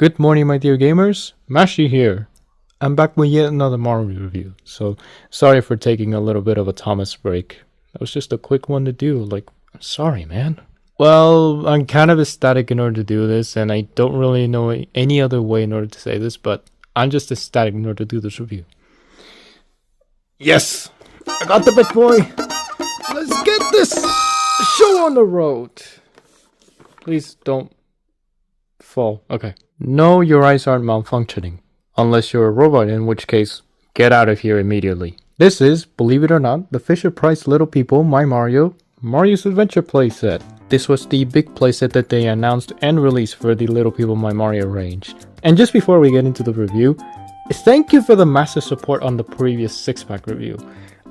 Good morning, my dear gamers. Mashi here. I'm back with yet another Mario review, so sorry for taking a little bit of a Thomas break. That was just a quick one to do, I'm sorry, man. Well, I'm kind of ecstatic in order to do this, and I don't really know any other way in order to say this, but I'm just ecstatic in order to do this review. Yes! I got the bit, boy! Let's get this show on the road! Please don't fall. Okay. No, your eyes aren't malfunctioning. Unless you're a robot, in which case, get out of here immediately. This is, believe it or not, the Fisher-Price Little People My Mario, Mario's Adventure playset. This was the big playset that they announced and released for the Little People My Mario range. And just before we get into the review, thank you for the massive support on the previous 6-pack review.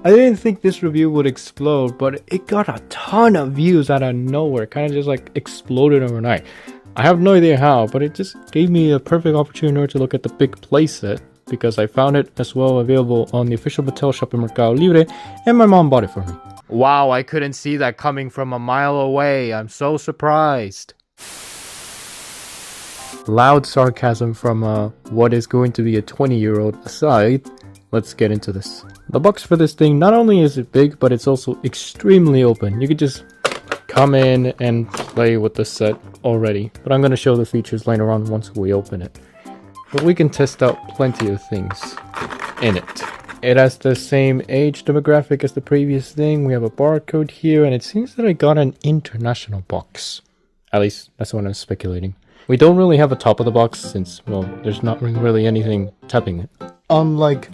I didn't think this review would explode, but it got a ton of views out of nowhere. Kind of just exploded overnight. I have no idea how, but it just gave me a perfect opportunity to look at the big playset because I found it as well available on the official Mattel shop in Mercado Libre, and my mom bought it for me. Wow, I couldn't see that coming from a mile away. I'm so surprised. Loud sarcasm from what is going to be a 20-year-old aside. Let's get into this. The box for this thing, not only is it big, but it's also extremely open. You could just come in and play with the set already, but I'm going to show the features later on once we open it. But we can test out plenty of things in it. It has the same age demographic as the previous thing. We have a barcode here, and it seems that I got an international box. At least that's what I'm speculating. We don't really have a top of the box since, well, there's not really anything tapping it. Unlike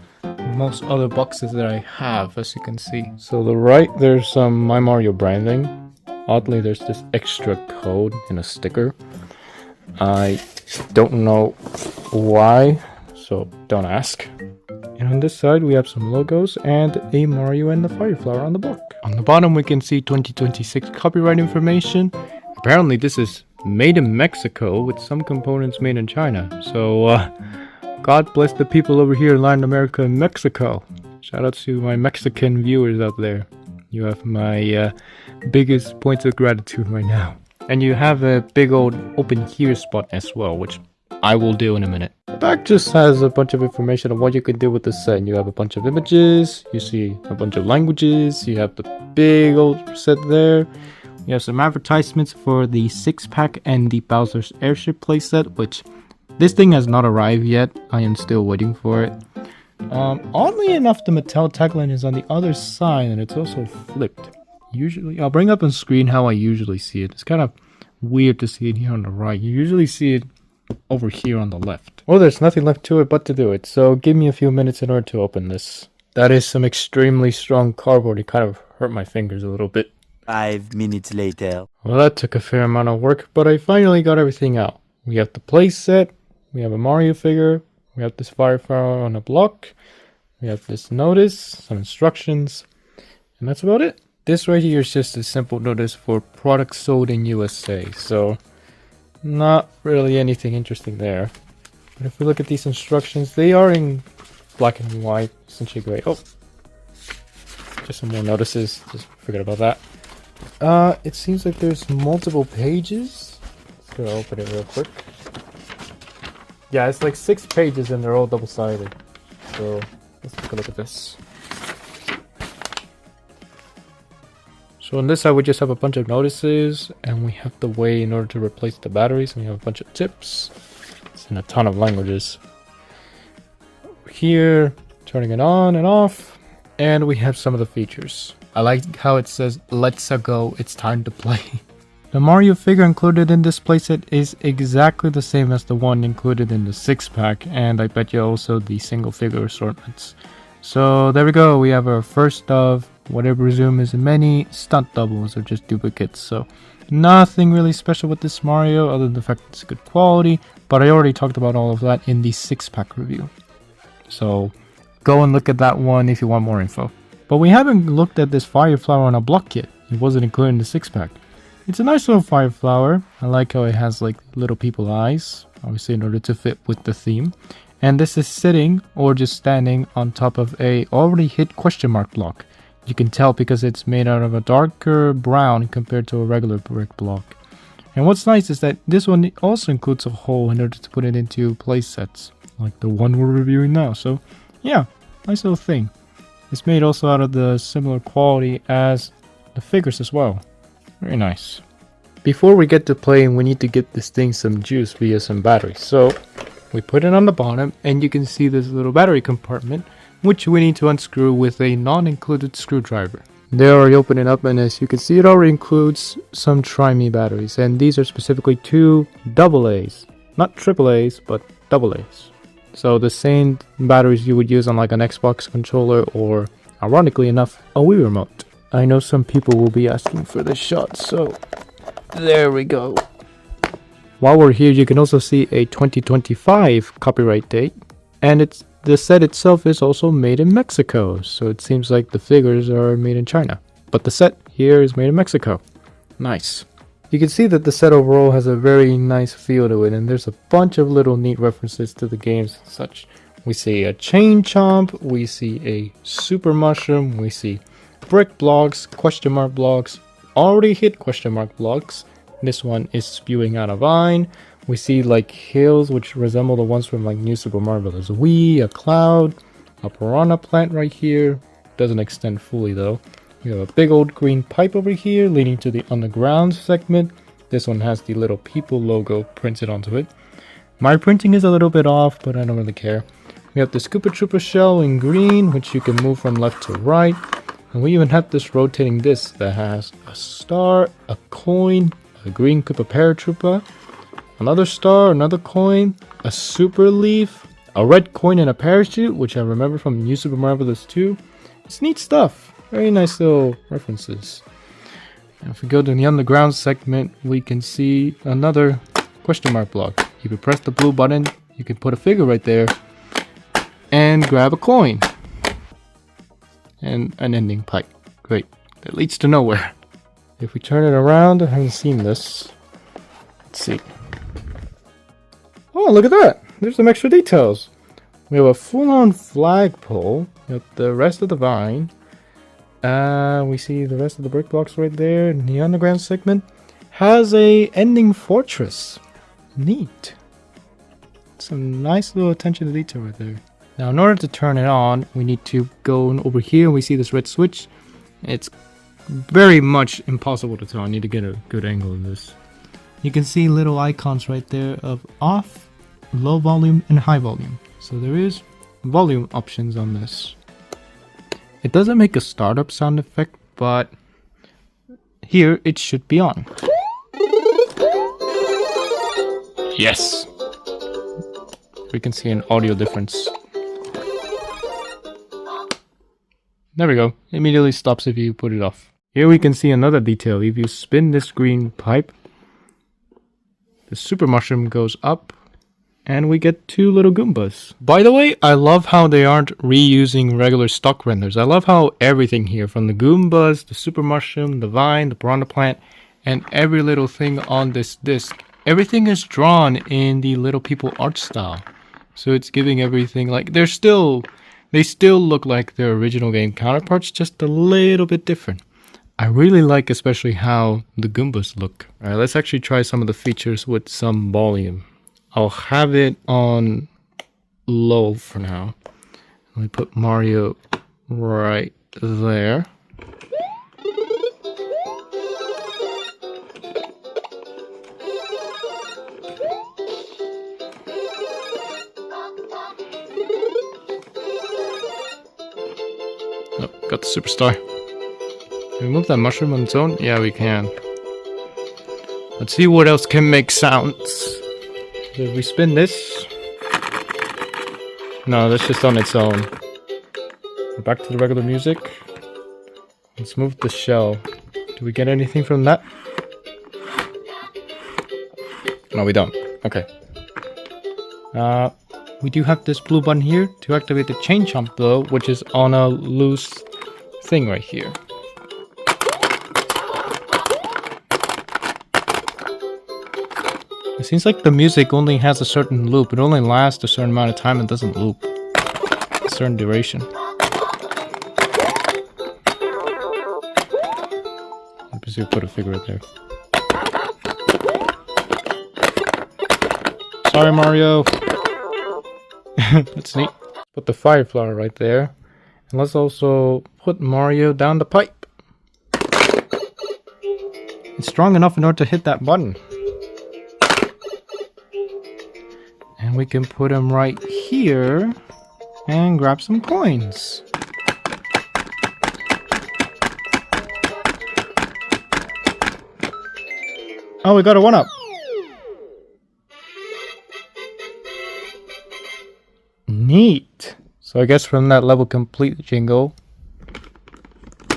most other boxes that I have, as you can see. So the right, there's some My Mario branding. Oddly, there's this extra code in a sticker. I don't know why, so don't ask. And on this side, we have some logos and a Mario and the Fire Flower on the book. On the bottom, we can see 2026 copyright information. Apparently, this is made in Mexico with some components made in China. So, God bless the people over here in Latin America and Mexico. Shout out to my Mexican viewers out there. You have my biggest points of gratitude right now. And you have a big old open here spot as well, which I will do in a minute. The back just has a bunch of information on what you can do with the set. You have a bunch of images, you see a bunch of languages, you have the big old set there. You have some advertisements for the 6-pack and the Bowser's Airship playset, which this thing has not arrived yet. I am still waiting for it. Oddly enough, the Mattel tagline is on the other side and it's also flipped. Usually, I'll bring up on screen how I usually see it. It's kind of weird to see it here on the right. You usually see it over here on the left. Well, there's nothing left to it but to do it, so give me a few minutes in order to open this. That is some extremely strong cardboard. It kind of hurt my fingers a little bit. 5 minutes later. Well, that took a fair amount of work, but I finally got everything out. We have the playset, we have a Mario figure, we have this Fire Flower on a block, we have this notice, some instructions, and that's about it. This right here is just a simple notice for products sold in USA, so not really anything interesting there. But if we look at these instructions, they are in black and white, essentially gray. Oh, just some more notices, just forget about that. It seems like there's multiple pages. Let's go open it real quick. Yeah, it's like 6 pages and they're all double-sided. So let's take a look at this. So on this side we just have a bunch of notices and we have the way in order to replace the batteries, and we have a bunch of tips. It's in a ton of languages. Over here, turning it on and off, and we have some of the features. I like how it says, "Let's go, it's time to play." The Mario figure included in this playset is exactly the same as the one included in the 6-pack, and I bet you also the single figure assortments. So there we go, we have our first of what I presume is many stunt doubles or just duplicates. So nothing really special with this Mario other than the fact that it's good quality, but I already talked about all of that in the 6-pack review. So go and look at that one if you want more info. But we haven't looked at this Fire Flower on a block yet. It wasn't included in the 6-pack. It's a nice little Fire Flower. I like how it has like little people eyes, obviously in order to fit with the theme. And this is sitting or just standing on top of a already hit question mark block. You can tell because it's made out of a darker brown compared to a regular brick block. And what's nice is that this one also includes a hole in order to put it into playsets, like the one we're reviewing now. So yeah, nice little thing. It's made also out of the similar quality as the figures as well. Very nice. Before we get to playing, we need to get this thing some juice via some batteries. So we put it on the bottom and you can see this little battery compartment, which we need to unscrew with a non-included screwdriver. There, already open it up, and as you can see, it already includes some Try-Me batteries, and these are specifically two AA's, not AAA's, but AA's. So the same batteries you would use on like an Xbox controller or, ironically enough, a Wii remote. I know some people will be asking for this shot, so there we go. While we're here, you can also see a 2025 copyright date, and the set itself is also made in Mexico, so it seems like the figures are made in China. But the set here is made in Mexico. Nice. You can see that the set overall has a very nice feel to it, and there's a bunch of little neat references to the games and such. We see a chain chomp, we see a super mushroom, we see brick blocks, question mark blocks, already hit question mark blocks. This one is spewing out a vine. We see like hills which resemble the ones from like New Super Mario Bros. Wii, a cloud, a piranha plant right here. Doesn't extend fully though. We have a big old green pipe over here leading to the underground segment. This one has the little people logo printed onto it. My printing is a little bit off, but I don't really care. We have the Scoopa Troopa shell in green, which you can move from left to right. And we even have this rotating disc that has a star, a coin, a green Koopa Paratroopa, another star, another coin, a super leaf, a red coin and a parachute, which I remember from New Super Mario Bros. 2. It's neat stuff. Very nice little references. And if we go to the underground segment, we can see another question mark block. If you press the blue button, you can put a figure right there and grab a coin. And an ending pipe. Great. That leads to nowhere. If we turn it around, I haven't seen this. Let's see. Oh, look at that! There's some extra details. We have a full-on flagpole. We have the rest of the vine. We see the rest of the brick blocks right there. And the underground segment has a ending fortress. Neat. Some nice little attention to detail right there. Now, in order to turn it on, we need to go over here. We see this red switch. It's very much impossible to tell. I need to get a good angle of this. You can see little icons right there of off, low volume, and high volume. So there is volume options on this. It doesn't make a startup sound effect, but here it should be on. Yes! We can see an audio difference. There we go. Immediately stops if you put it off. Here we can see another detail. If you spin this green pipe, the super mushroom goes up and we get two little Goombas. By the way, I love how they aren't reusing regular stock renders. I love how everything here, from the Goombas, the super mushroom, the vine, the piranha plant, and every little thing on this disc, everything is drawn in the little people art style. So it's giving everything like they still look like their original game counterparts, just a little bit different. I really like especially how the Goombas look. Alright, let's actually try some of the features with some volume. I'll have it on low for now. Let me put Mario right there. Oh, got the superstar. Can we move that mushroom on its own? Yeah, we can. Let's see what else can make sounds. If we spin this... No, that's just on its own. Back to the regular music. Let's move the shell. Do we get anything from that? No, we don't. Okay. We do have this blue button here to activate the chain chomp though, which is on a loose thing right here. It seems like the music only has a certain loop. It only lasts a certain amount of time and doesn't loop. A certain duration. Let's see, put a figure right there. Sorry, Mario. That's neat. Put the fire flower right there. And let's also put Mario down the pipe. It's strong enough in order to hit that button. And we can put him right here and grab some coins. Oh, we got a 1-up. Neat. So I guess from that level complete jingle,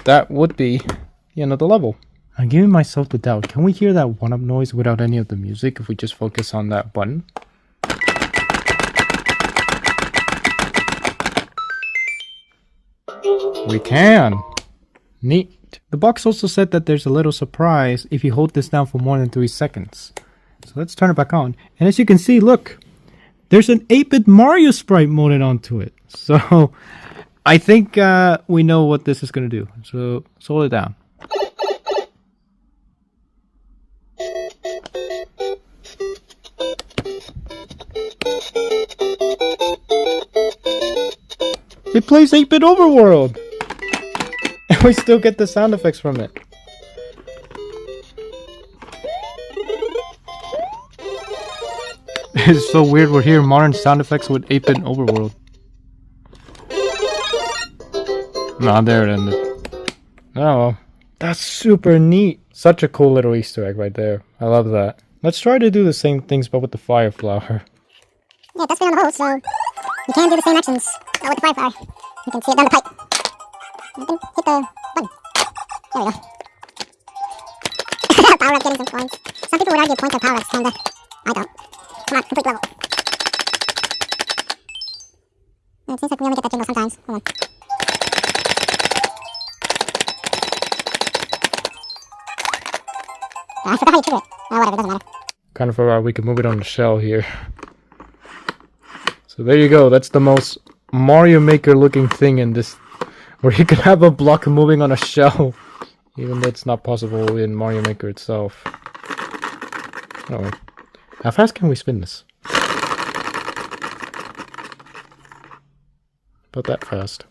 that would be the end of the level. I'm giving myself the doubt. Can we hear that 1-up noise without any of the music if we just focus on that button? We can. Neat. The box also said that there's a little surprise if you hold this down for more than 3 seconds. So let's turn it back on. And as you can see, look, there's an 8-bit Mario sprite molded onto it. So I think we know what this is going to do. So let's hold it down. It plays 8-bit Overworld! And we still get the sound effects from it. It's so weird we're hearing modern sound effects with 8-bit Overworld. Nah, there it ended. Oh well. That's super neat. Such a cool little Easter egg right there. I love that. Let's try to do the same things but with the fire flower. Yeah, it does fit on the hole, so you can do the same actions with the fire flower. You can see it down the pipe. You can hit the button. There we go. Power up, getting some coins. Some people would argue points are power ups, kinda. I don't. Come on, complete level. It seems like we only get that jingle sometimes. Hold on. I forgot how you trigger it. Oh, whatever, it doesn't matter. Kind of forgot we could move it on the shell here. So there you go. That's the most Mario Maker looking thing in this, where you can have a block moving on a shell, even though it's not possible in Mario Maker itself. Oh, how fast can we spin this? About that fast.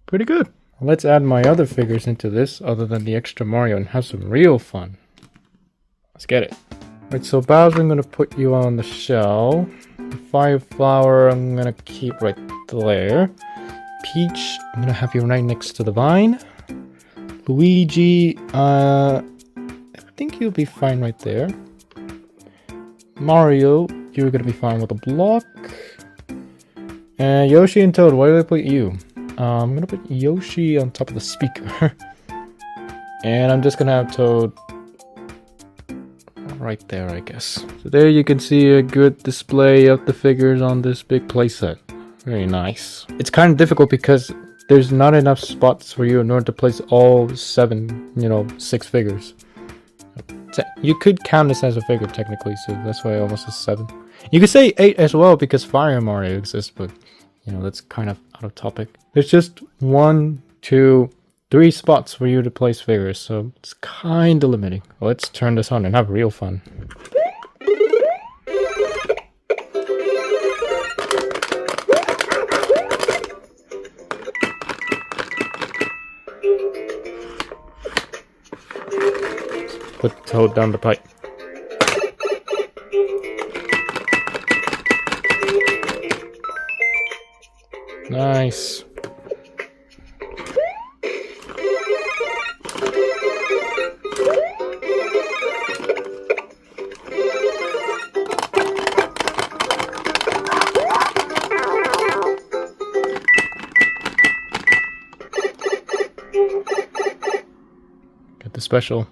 Pretty good. Let's add my other figures into this, other than the extra Mario, and have some real fun. Let's get it. Alright, so Bowser, I'm going to put you on the shell. The Fire Flower, I'm going to keep right there. Peach, I'm going to have you right next to the vine. Luigi, I think you'll be fine right there. Mario, you're going to be fine with a block. And Yoshi and Toad, where do I put you? I'm going to put Yoshi on top of the speaker. And I'm just going to have Toad right there, I guess. So there you can see a good display of the figures on this big playset. Very nice. It's kind of difficult because there's not enough spots for you in order to place all 6 figures. You could count this as a figure technically, so that's why I almost said 7. You could say 8 as well because Fire Mario exists, but that's kind of out of topic. There's just 1, 2, 3 spots for you to place figures, so it's kind of limiting. Let's turn this on and have real fun. Put Toad down the pipe. Nice. Get the special.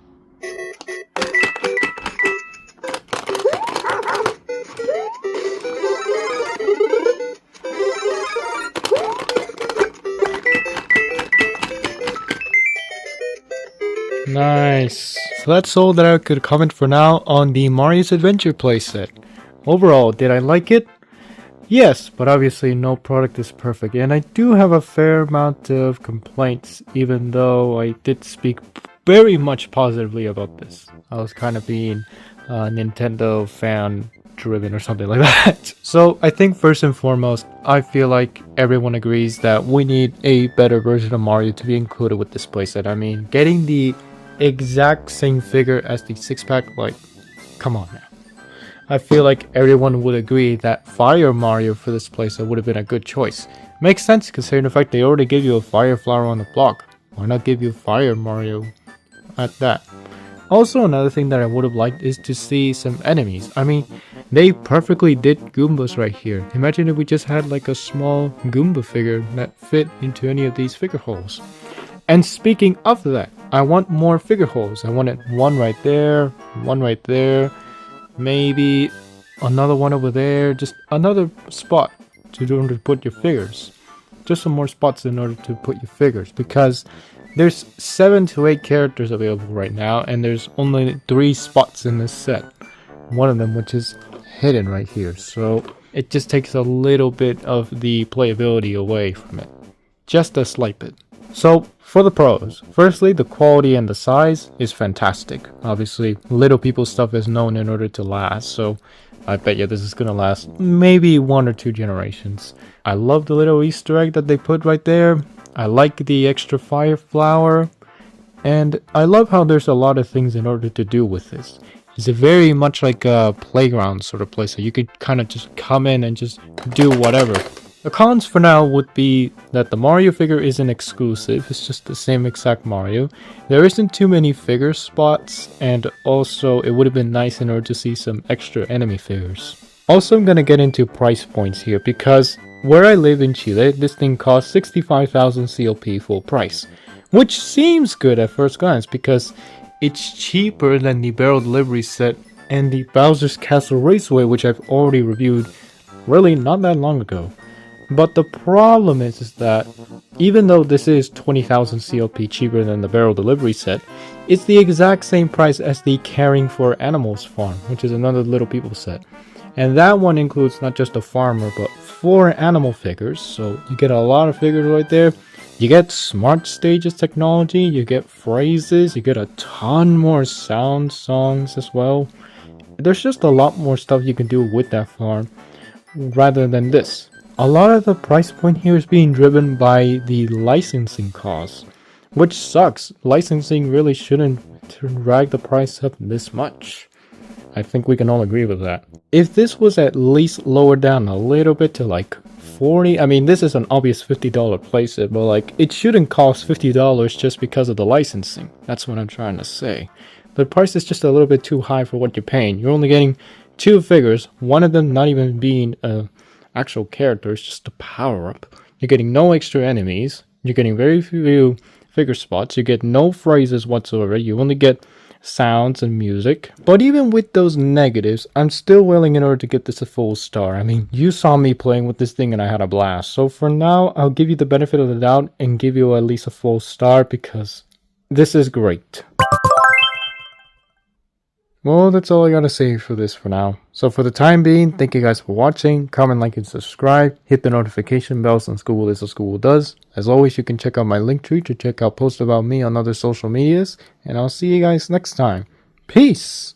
Nice. So that's all that I could comment for now on the Mario's Adventure playset. Overall, did I like it? Yes, but obviously no product is perfect, and I do have a fair amount of complaints, even though I did speak very much positively about this. I was kind of being Nintendo fan driven or something like that. So I think first and foremost, I feel like everyone agrees that we need a better version of Mario to be included with this playset. I mean, getting the exact same figure as the 6-pack, like, come on now. I feel like everyone would agree that Fire Mario for this playset would have been a good choice. Makes sense considering the fact they already gave you a Fire Flower on the block. Why not give you Fire Mario at that? Also, another thing that I would have liked is to see some enemies. I mean, they perfectly did Goombas right here. Imagine if we just had like a small Goomba figure that fit into any of these figure holes. And speaking of that, I want more figure holes. I wanted one right there, maybe another one over there, just another spot to put your figures. Just some more spots in order to put your figures, because there's 7 to 8 characters available right now, and there's only 3 spots in this set. One of them which is hidden right here, so it just takes a little bit of the playability away from it. Just a slight bit. So, for the pros, firstly, the quality and the size is fantastic. Obviously, Little People stuff is known in order to last, so I bet you this is gonna last maybe 1 or 2 generations. I love the little Easter egg that they put right there. I like the extra Fire Flower, and I love how there's a lot of things in order to do with this. It's very much like a playground sort of place, so you could kind of just come in and just do whatever. The cons for now would be that the Mario figure isn't exclusive, it's just the same exact Mario. There isn't too many figure spots, and also it would have been nice in order to see some extra enemy figures. Also, I'm gonna get into price points here, because where I live in Chile, this thing costs 65,000 CLP full price, which seems good at first glance because it's cheaper than the Barrel Delivery set and the Bowser's Castle Raceway, which I've already reviewed really not that long ago. But the problem is that even though this is 20,000 CLP cheaper than the Barrel Delivery set, it's the exact same price as the Caring for Animals farm, which is another Little People set. And that one includes not just a farmer, but 4 animal figures, so you get a lot of figures right there. You get Smart Stages technology, you get phrases, you get a ton more sound songs as well. There's just a lot more stuff you can do with that farm, rather than this. A lot of the price point here is being driven by the licensing costs, which sucks. Licensing really shouldn't drag the price up this much. I think we can all agree with that. If this was at least lowered down a little bit to like 40, I mean, this is an obvious $50 playset, but like, it shouldn't cost $50 just because of the licensing. That's what I'm trying to say. The price is just a little bit too high for what you're paying. You're only getting 2 figures, one of them not even being a actual character, it's just a power-up. You're getting no extra enemies, you're getting very few figure spots, you get no phrases whatsoever, you only get sounds and music. But even with those negatives, I'm still willing in order to get this a full star. I mean, you saw me playing with this thing and I had a blast. So for now, I'll give you the benefit of the doubt and give you at least a full star because this is great. Well, that's all I gotta say for this for now. So for the time being, thank you guys for watching. Comment, like, and subscribe. Hit the notification bell since Google is what Google does. As always, you can check out my Linktree to check out posts about me on other social medias. And I'll see you guys next time. Peace!